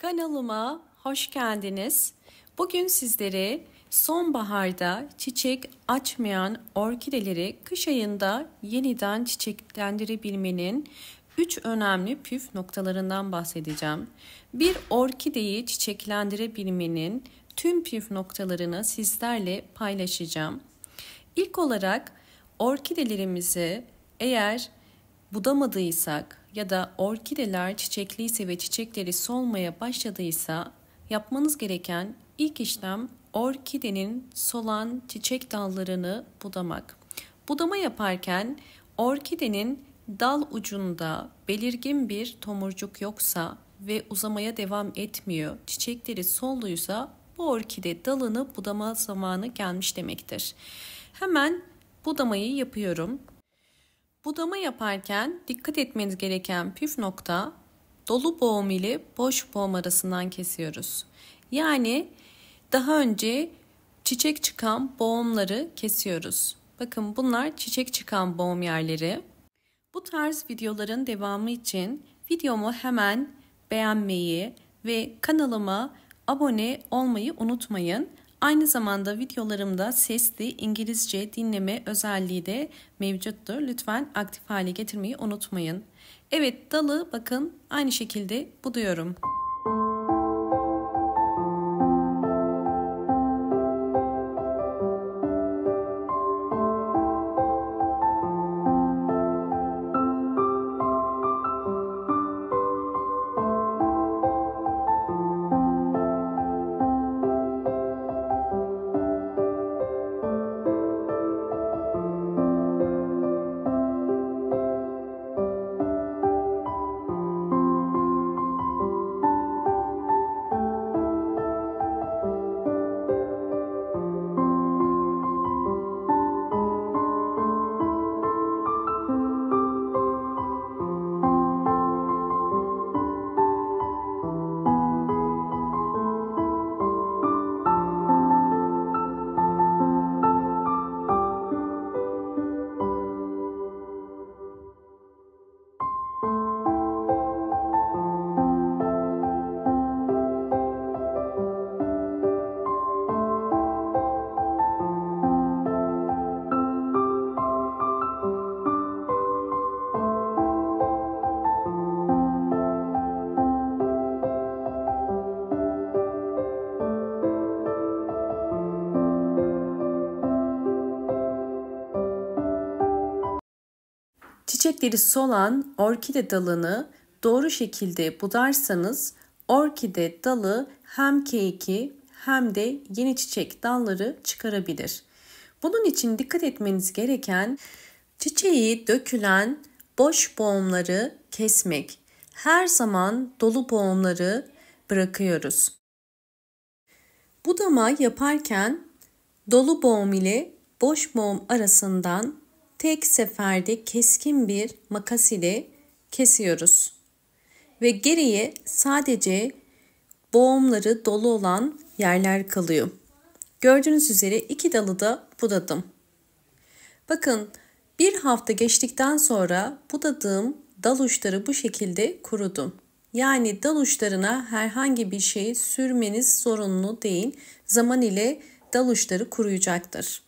Kanalıma hoş geldiniz. Bugün sizlere sonbaharda çiçek açmayan orkideleri kış ayında yeniden çiçeklendirebilmenin 3 önemli püf noktalarından bahsedeceğim. Bir orkideyi çiçeklendirebilmenin tüm püf noktalarını sizlerle paylaşacağım. İlk olarak orkidelerimizi eğer budamadıysak ya da orkideler çiçekliyse ve çiçekleri solmaya başladıysa yapmanız gereken ilk işlem orkidenin solan çiçek dallarını budamak. Budama yaparken orkidenin dal ucunda belirgin bir tomurcuk yoksa ve uzamaya devam etmiyor, çiçekleri solduysa bu orkide dalını budama zamanı gelmiş demektir. Hemen budamayı yapıyorum. Budama yaparken dikkat etmeniz gereken püf nokta dolu boğum ile boş boğum arasından kesiyoruz. Yani daha önce çiçek çıkan boğumları kesiyoruz. Bakın bunlar çiçek çıkan boğum yerleri. Bu tarz videoların devamı için videomu hemen beğenmeyi ve kanalıma abone olmayı unutmayın. Aynı zamanda videolarımda sesli İngilizce dinleme özelliği de mevcuttur. Lütfen aktif hale getirmeyi unutmayın. Evet, dalı bakın aynı şekilde buduyorum. Çiçekleri solan orkide dalını doğru şekilde budarsanız orkide dalı hem keyki hem de yeni çiçek dalları çıkarabilir. Bunun için dikkat etmeniz gereken çiçeği dökülen boş boğumları kesmek. Her zaman dolu boğumları bırakıyoruz. Budama yaparken dolu boğum ile boş boğum arasından tek seferde keskin bir makas ile kesiyoruz. Ve geriye sadece boğumları dolu olan yerler kalıyor. Gördüğünüz üzere iki dalı da budadım. Bakın bir hafta geçtikten sonra budadığım dal uçları bu şekilde kurudu. Yani dal uçlarına herhangi bir şey sürmeniz zorunlu değil. Zaman ile dal uçları kuruyacaktır.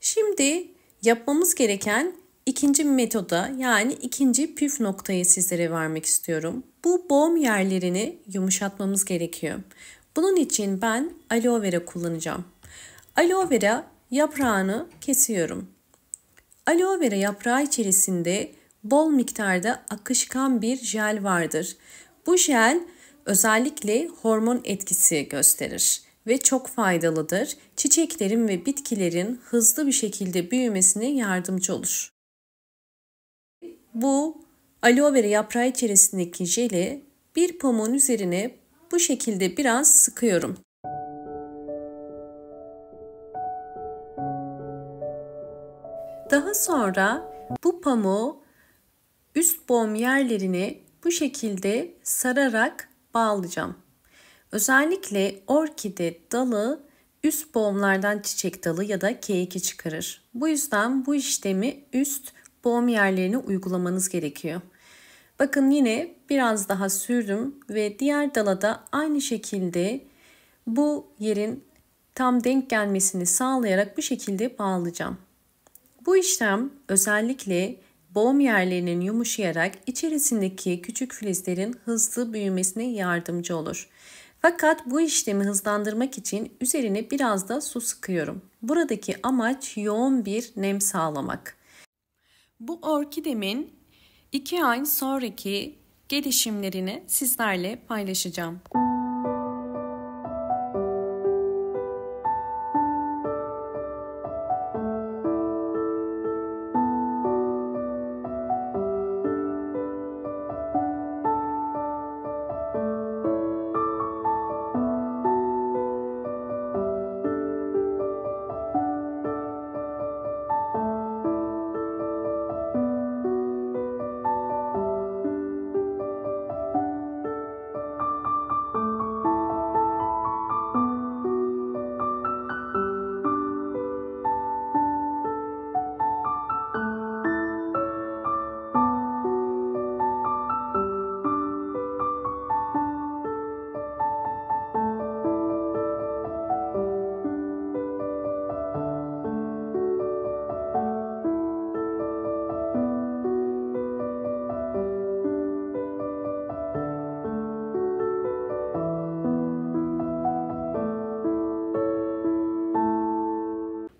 Şimdi yapmamız gereken ikinci metoda yani ikinci püf noktayı sizlere vermek istiyorum. Bu boğum yerlerini yumuşatmamız gerekiyor. Bunun için ben aloe vera kullanacağım. Aloe vera yaprağını kesiyorum. Aloe vera yaprağı içerisinde bol miktarda akışkan bir jel vardır. Bu jel özellikle hormon etkisi gösterir ve çok faydalıdır. Çiçeklerin ve bitkilerin hızlı bir şekilde büyümesine yardımcı olur. Bu aloe vera yaprağı içerisindeki jeli bir pamuğun üzerine bu şekilde biraz sıkıyorum. Daha sonra bu pamuğu üst boğum yerlerine bu şekilde sararak bağlayacağım. Özellikle orkide dalı üst boğumlardan çiçek dalı ya da keyiki çıkarır. Bu yüzden bu işlemi üst boğum yerlerine uygulamanız gerekiyor. Bakın yine biraz daha sürdüm ve diğer dala da aynı şekilde bu yerin tam denk gelmesini sağlayarak bu şekilde bağlayacağım. Bu işlem özellikle boğum yerlerinin yumuşayarak içerisindeki küçük filizlerin hızlı büyümesine yardımcı olur. Fakat bu işlemi hızlandırmak için üzerine biraz da su sıkıyorum. Buradaki amaç yoğun bir nem sağlamak. Bu orkidemin 2 ay sonraki gelişimlerini sizlerle paylaşacağım.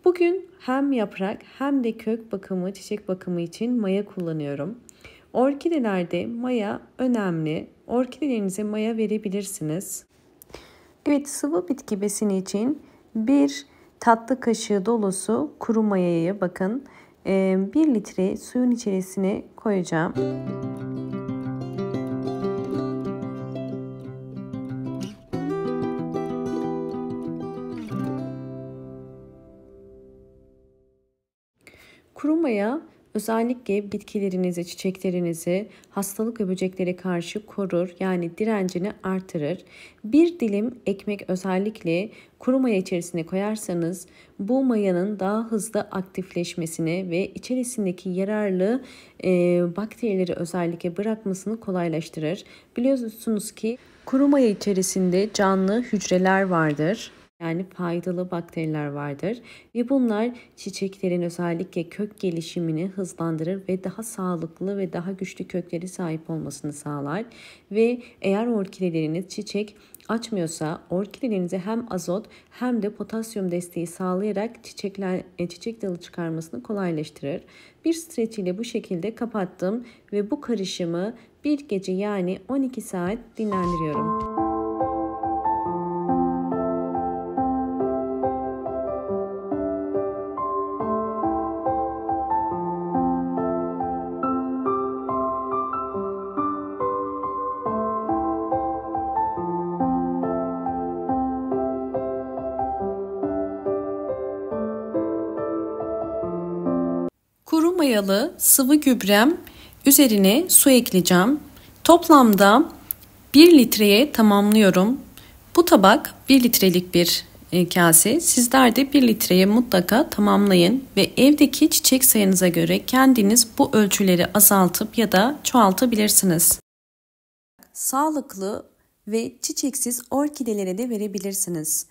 Bugün hem yaprak hem de kök bakımı, çiçek bakımı için maya kullanıyorum. Orkidelerde maya önemli. Orkidelerinize maya verebilirsiniz. Evet, sıvı bitki besini için 1 tatlı kaşığı dolusu kuru mayayı bakın 1 litre suyun içerisine koyacağım. Kuru maya özellikle bitkilerinizi, çiçeklerinizi hastalık ve böceklere karşı korur, yani direncini artırır. Bir dilim ekmek özellikle kuru maya içerisine koyarsanız bu mayanın daha hızlı aktifleşmesini ve içerisindeki yararlı bakterileri özellikle bırakmasını kolaylaştırır. Biliyorsunuz ki kuru maya içerisinde canlı hücreler vardır. Yani faydalı bakteriler vardır ve bunlar çiçeklerin özellikle kök gelişimini hızlandırır ve daha sağlıklı ve daha güçlü kökleri sahip olmasını sağlar. Ve eğer orkideleriniz çiçek açmıyorsa orkidelerinize hem azot hem de potasyum desteği sağlayarak çiçek dalı çıkarmasını kolaylaştırır. Bir streç ile bu şekilde kapattım ve bu karışımı bir gece yani 12 saat dinlendiriyorum. Kuru mayalı sıvı gübrem üzerine su ekleyeceğim. Toplamda 1 litreye tamamlıyorum. Bu tabak 1 litrelik bir kase. Sizler de 1 litreye mutlaka tamamlayın ve evdeki çiçek sayınıza göre kendiniz bu ölçüleri azaltıp ya da çoğaltabilirsiniz. Sağlıklı ve çiçeksiz orkidelere de verebilirsiniz.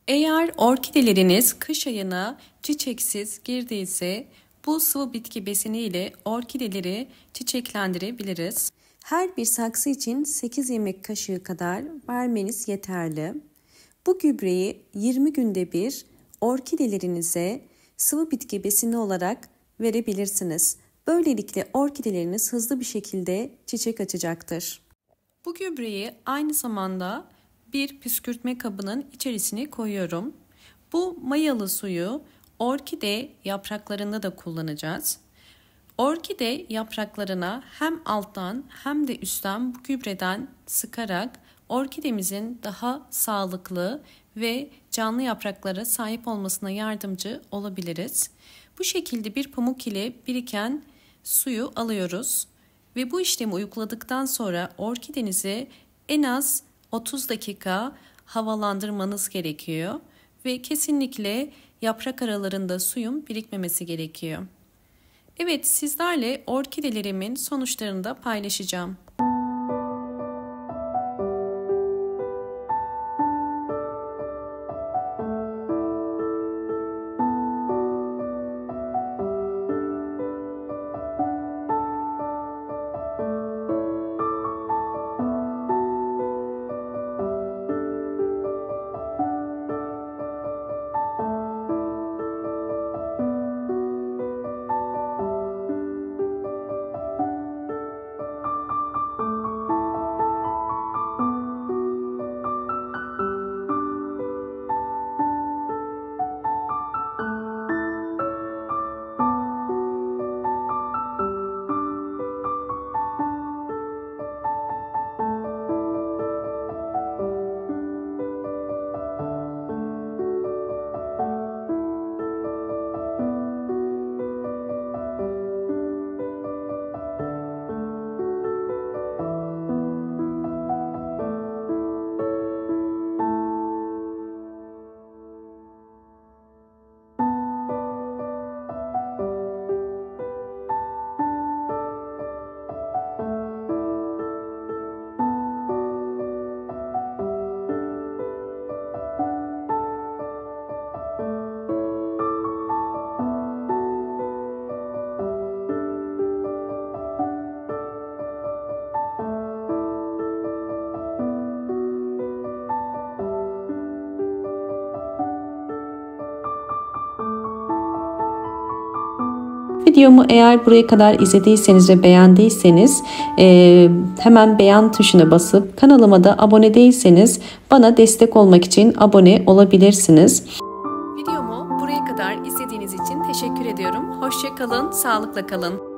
Eğer orkideleriniz kış ayına çiçeksiz girdiyse bu sıvı bitki besini ile orkideleri çiçeklendirebiliriz. Her bir saksı için 8 yemek kaşığı kadar vermeniz yeterli. Bu gübreyi 20 günde bir orkidelerinize sıvı bitki besini olarak verebilirsiniz. Böylelikle orkideleriniz hızlı bir şekilde çiçek açacaktır. Bu gübreyi aynı zamanda bir püskürtme kabının içerisine koyuyorum. Bu mayalı suyu orkide yapraklarında da kullanacağız. Orkide yapraklarına hem alttan hem de üstten bu gübreden sıkarak orkidemizin daha sağlıklı ve canlı yapraklara sahip olmasına yardımcı olabiliriz. Bu şekilde bir pamuk ile biriken suyu alıyoruz ve bu işlemi uyguladıktan sonra orkidenizi en az 30 dakika havalandırmanız gerekiyor ve kesinlikle yaprak aralarında suyun birikmemesi gerekiyor. Evet, sizlerle orkidelerimin sonuçlarını da paylaşacağım. Videomu eğer buraya kadar izlediyseniz ve beğendiyseniz hemen beğen tuşuna basıp kanalıma da abone değilseniz bana destek olmak için abone olabilirsiniz. Videomu buraya kadar izlediğiniz için teşekkür ediyorum. Hoşça kalın, sağlıkla kalın.